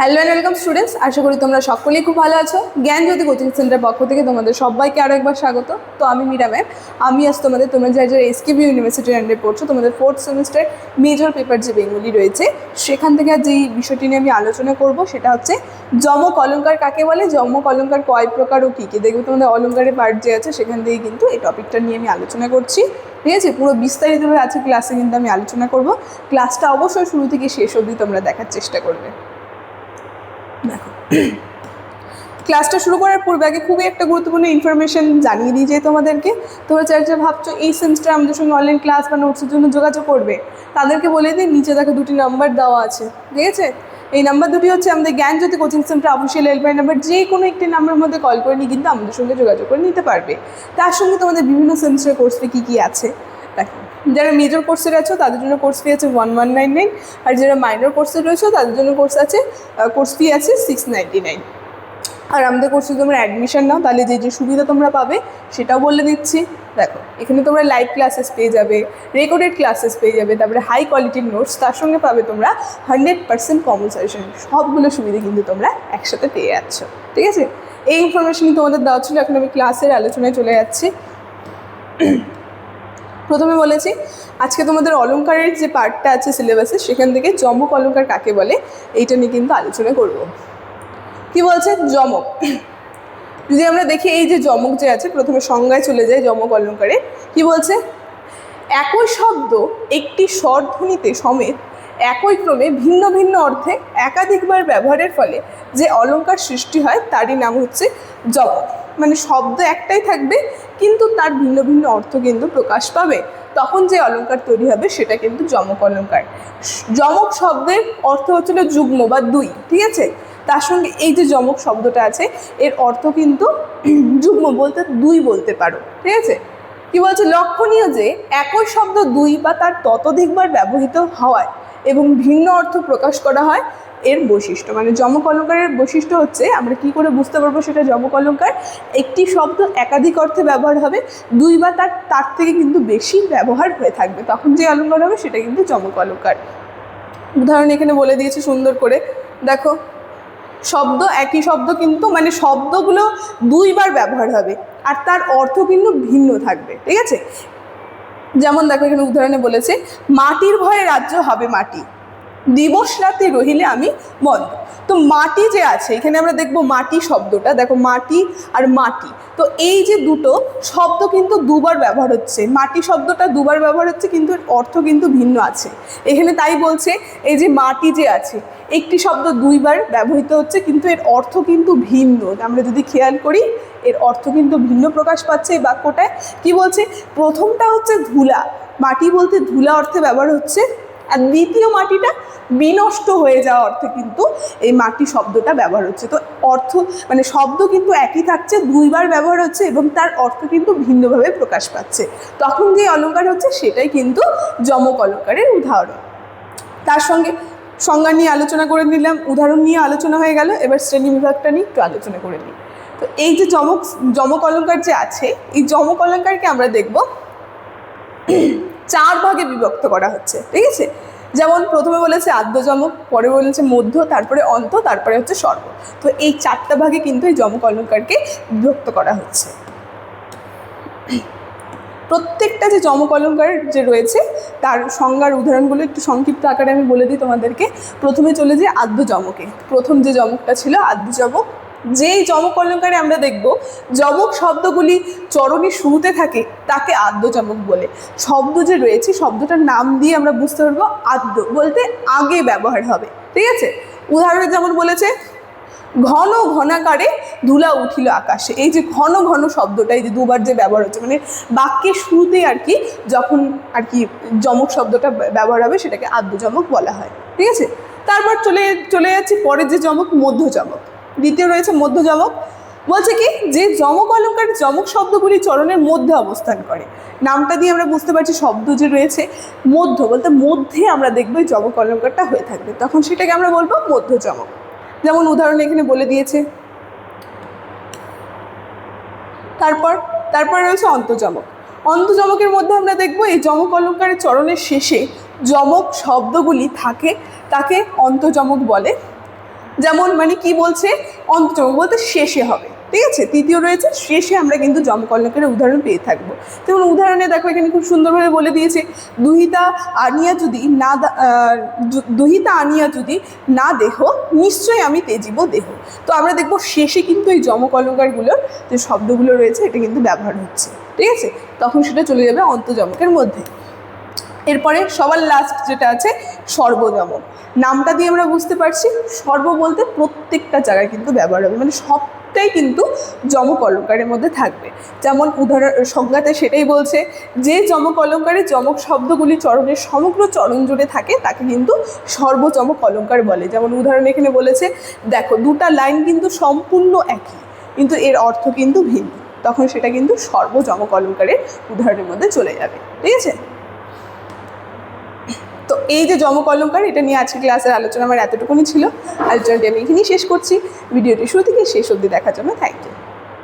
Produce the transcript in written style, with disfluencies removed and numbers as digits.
Hello and welcome students, আশা করি তোমরা সকলেই খুব ভালো আছো। জ্ঞানজ্যোতি কোচিং সেন্টারের পক্ষ থেকে তোমাদের সবাইকে আরও একবার স্বাগত। তো আমি মীরা ম্যাম, আমি আজ তোমরা যারা এসকেবি ইউনিভার্সিটির আন্ডারে পড়ছো, তোমাদের 4th সেমিস্টার মেজর পেপার যে বেঙ্গলি রয়েছে সেখান থেকে যেই বিষয়টি নিয়ে আমি আলোচনা করব সেটা হচ্ছে যমক অলঙ্কার কাকে বলে, যমক অলঙ্কার কয় প্রকার ও কী কী। দেখবে তোমাদের অলঙ্কারের পার্ট যে আছে সেখান থেকে কিন্তু এই টপিকটা নিয়ে আমি আলোচনা করছি। ঠিক আছে, পুরো বিস্তারিতভাবে আছে ক্লাসে কিন্তু আমি আলোচনা করব। ক্লাসটা অবশ্যই শুরু থেকে শেষ অবধি তোমরা দেখার চেষ্টা করবে। দেখো, ক্লাসটা শুরু করার পূর্বে আগে খুবই একটা গুরুত্বপূর্ণ ইনফরমেশন জানিয়ে দিই যে তোমাদেরকে, তোমরা যারা ভাবছো এই সেমিস্টার আমাদের সঙ্গে অনলাইন ক্লাস বা নোটসের জন্য যোগাযোগ করবে, তাদেরকে বলে দিই নিচে দেখো দুটি নাম্বার দেওয়া আছে। ঠিক আছে, এই নাম্বার দুটি হচ্ছে আমাদের Gyanjyoti coaching centre official helpline number. যে কোনো একটি নাম্বারের মধ্যে কল করে নিয়ে কিন্তু আমাদের সঙ্গে যোগাযোগ করে নিতে পারবে। তার সঙ্গে তোমাদের বিভিন্ন সেমিস্টার কোর্স ফি কী কী আছে দেখো। যারা মেজর কোর্সে রয়েছে তাদের জন্য কোর্স ফি আছে 1199, আর যারা মাইনর কোর্সে রয়েছে তাদের জন্য কোর্স ফি আছে 699। আর আমাদের কোর্সে তোমরা অ্যাডমিশন নাও, তাহলে যে যে সুবিধা তোমরা পাবে সেটাও বলে দিচ্ছি। দেখো, এখানে তোমরা লাইভ ক্লাসেস পেয়ে যাবে, রেকর্ডেড ক্লাসেস পেয়ে যাবে, তারপরে হাই কোয়ালিটির নোটস, তার সঙ্গে পাবে তোমরা 100% কমন সাজেশন। সবগুলো সুবিধা কিন্তু তোমরা একসাথে পেয়ে যাচ্ছ। ঠিক আছে, এই ইনফরমেশন তোমাদের দেওয়া ছিল। এখন আমি ক্লাসের আলোচনায় চলে যাচ্ছি। প্রথমে বলেছি আজকে তোমাদের অলঙ্কারের যে পার্টটা আছে সিলেবাসে সেখান থেকে যমক অলঙ্কার কাকে বলে এইটা নিয়ে কিন্তু আলোচনা করব। কি বলছে যমক, যদি আমরা দেখি এই যে যমক যে আছে, প্রথমে সংজ্ঞায় চলে যায় যমক অলঙ্কারে। কি বলছে, একই শব্দ একটি স্বরধ্বনিতে সমেত একই ক্রমে ভিন্ন ভিন্ন অর্থে একাধিকবার ব্যবহারের ফলে যে অলঙ্কার সৃষ্টি হয় তারই নাম হচ্ছে যমক। মানে শব্দ একটাই থাকবে কিন্তু তার ভিন্ন ভিন্ন অর্থ কিন্তু প্রকাশ পাবে, তখন যে অলঙ্কার তৈরি হবে সেটা কিন্তু যমক অলঙ্কার। যমক শব্দের অর্থ হচ্ছিল যুগ্ম বা দুই। ঠিক আছে, তার সঙ্গে এই যে যমক শব্দটা আছে এর অর্থ কিন্তু যুগ্ম বলতে দুই বলতে পারো। ঠিক আছে, কি বলছে, লক্ষণীয় যে একই শব্দ দুই বা তার ততোধিকবার ব্যবহৃত হওয়ায় এবং ভিন্ন অর্থ প্রকাশ করা হয় এর বৈশিষ্ট্য। মানে যমক অলঙ্কারের বৈশিষ্ট্য হচ্ছে, আমরা কি করে বুঝতে পারবো সেটা যমক অলঙ্কার, একটি শব্দ একাধিক অর্থে ব্যবহার হবে, দুই বা তার থেকে কিন্তু বেশি ব্যবহার হয়ে থাকবে, তখন যে অলঙ্কার হবে সেটা কিন্তু যমক অলঙ্কার। উদাহরণ এখানে বলে দিয়েছে সুন্দর করে। দেখো, শব্দ একই শব্দ কিন্তু মানে শব্দগুলো দুইবার ব্যবহার হবে আর তার অর্থ কিন্তু ভিন্ন থাকবে। ঠিক আছে, যেমন দেখো এখানে উদাহরণে বলেছে মাটির ভয়ে রাজ্য হবে মাটি, দিবস রাতে রহিলে আমি বন্ধ। তো মাটি যে আছে এখানে আমরা দেখবো মাটি শব্দটা, দেখো মাটি আর মাটি, তো এই যে দুটো শব্দ কিন্তু দুবার ব্যবহার হচ্ছে, মাটি শব্দটা দুবার ব্যবহার হচ্ছে কিন্তু এর অর্থ কিন্তু ভিন্ন আছে এখানে। তাই বলছে এই যে মাটি যে আছে একটি শব্দ দুইবার ব্যবহৃত হচ্ছে কিন্তু এর অর্থ কিন্তু ভিন্ন। আমরা যদি খেয়াল করি এর অর্থ কিন্তু ভিন্ন প্রকাশ পাচ্ছে এই বাক্যটায়। কি বলছে, প্রথমটা হচ্ছে ধুলা, মাটি বলতে ধুলা অর্থে ব্যবহার হচ্ছে, আর দ্বিতীয় মাটিটা বিনষ্ট হয়ে যাওয়া অর্থে কিন্তু এই মাটি শব্দটা ব্যবহার হচ্ছে। তো অর্থ মানে শব্দ কিন্তু একই থাকছে, দুইবার ব্যবহার হচ্ছে এবং তার অর্থ কিন্তু ভিন্নভাবে প্রকাশ পাচ্ছে, তখন যে অলঙ্কার হচ্ছে সেটাই কিন্তু যমক অলঙ্কারের উদাহরণ। তার সঙ্গে সংজ্ঞা নিয়ে আলোচনা করে নিলাম, উদাহরণ নিয়ে আলোচনা হয়ে গেল, এবার শ্রেণী বিভাগটা নিয়ে একটু আলোচনা করে নিই। তো এই যে যমক অলঙ্কার যে আছে, এই যমক অলঙ্কারকে আমরা দেখব 4 ভাগে বিভক্ত করা হচ্ছে। ঠিক আছে, যেমন প্রথমে বলেছে আদ্য যমক, পরে বলেছে মধ্য, তারপরে অন্ত, তারপরে হচ্ছে স্বর্গ। তো এই 4টা ভাগে কিন্তু এই যমক অলঙ্কারকে বিভক্ত করা হচ্ছে। প্রত্যেকটা যে যমক অলঙ্কার যে রয়েছে তার সংজ্ঞার উদাহরণগুলো একটু সংক্ষিপ্ত আকারে আমি বলে দিই তোমাদেরকে। প্রথমে চলে যে আদ্য যমকে, প্রথম যে যমকটা ছিল আদ্য যমক। যেই যমক অলঙ্কারে আমরা দেখব যমক শব্দগুলি চরণের শুরুতে থাকে তাকে আদ্য যমক বলে। শব্দ যে রয়েছে শব্দটার নাম দিয়ে আমরা বুঝতে পারবো আদ্য বলতে আগে ব্যবহার হবে। ঠিক আছে, উদাহরণে যেমন বলেছে ঘন ঘনাকারে ধুলা উঠিল আকাশে, এই যে ঘন ঘন শব্দটা এই যে দুবার যে ব্যবহার হচ্ছে, মানে বাক্যের শুরুতেই আর কি যখন আর কি যমক শব্দটা ব্যবহার হবে সেটাকে আদ্য যমক বলা হয়। ঠিক আছে, তারপর চলে যাচ্ছি পরের যে যমক মধ্য যমক। দ্বিতীয় রয়েছে মধ্য যমক। বলছে কি যে যমক অলঙ্কার যমক শব্দগুলি চরণের মধ্যে অবস্থান করে, নামটা দিয়ে আমরা বুঝতে পারছি শব্দ যে রয়েছে মধ্য বলতে মধ্যে আমরা দেখবো এই যমক অলঙ্কারটা হয়ে থাকবে, তখন সেটাকে আমরা বলবো মধ্য যমক। যেমন উদাহরণ এখানে বলে দিয়েছে। তারপর রয়েছে অন্তযমক। অন্তযমকের মধ্যে আমরা দেখব এই যমক অলঙ্কারের চরণের শেষে যমক শব্দগুলি থাকে তাকে অন্তযমক বলে। যেমন মানে কি বলছে, অন্তযমক বলতে শেষে হবে, ঠিক আছে। তৃতীয় রয়েছে শেষে আমরা কিন্তু যমক অলঙ্কারের উদাহরণ পেয়ে থাকবো। যেমন উদাহরণে দেখো এখানে খুব সুন্দরভাবে বলে দিয়েছে, দুহিতা আনিয়া যদি না দেহ, নিশ্চয়ই আমি তেজিব দেহ। তো আমরা দেখবো শেষে কিন্তু এই যমক অলঙ্কারগুলোর যে শব্দগুলো রয়েছে এটা কিন্তু ব্যবহার হচ্ছে, ঠিক আছে। তখন সেটা চলে যাবে অন্তযমকের মধ্যে। এরপরে সবার লাস্ট যেটা আছে সর্বযমক। নামটা দিয়ে আমরা বুঝতে পারছি সর্ব বলতে প্রত্যেকটা জায়গায় কিন্তু ব্যবহার হবে, মানে সবটাই কিন্তু যমক অলঙ্কারের মধ্যে থাকবে। যেমন উদাহরণ সংজ্ঞাতে সেটাই বলছে, যে যমক অলঙ্কারে যমক শব্দগুলি চরণের সমগ্র চরণ জুড়ে থাকে তাকে কিন্তু সর্বযমক অলঙ্কার বলে। যেমন উদাহরণ এখানে বলেছে, দেখো দুটা লাইন কিন্তু সম্পূর্ণ একই কিন্তু এর অর্থ কিন্তু ভিন্ন, তখন সেটা কিন্তু সর্বযমক অলঙ্কারের উদাহরণের মধ্যে চলে যাবে, ঠিক আছে। তো এই যে যমক অলঙ্কার, এটা নিয়ে আজকে ক্লাসের আলোচনা আমার এতটুকুনি ছিল। আলোচনাটি আমি এখানেই শেষ করছি। ভিডিওটি শুরু থেকে শেষ অবধি দেখার জন্য থ্যাংক ইউ।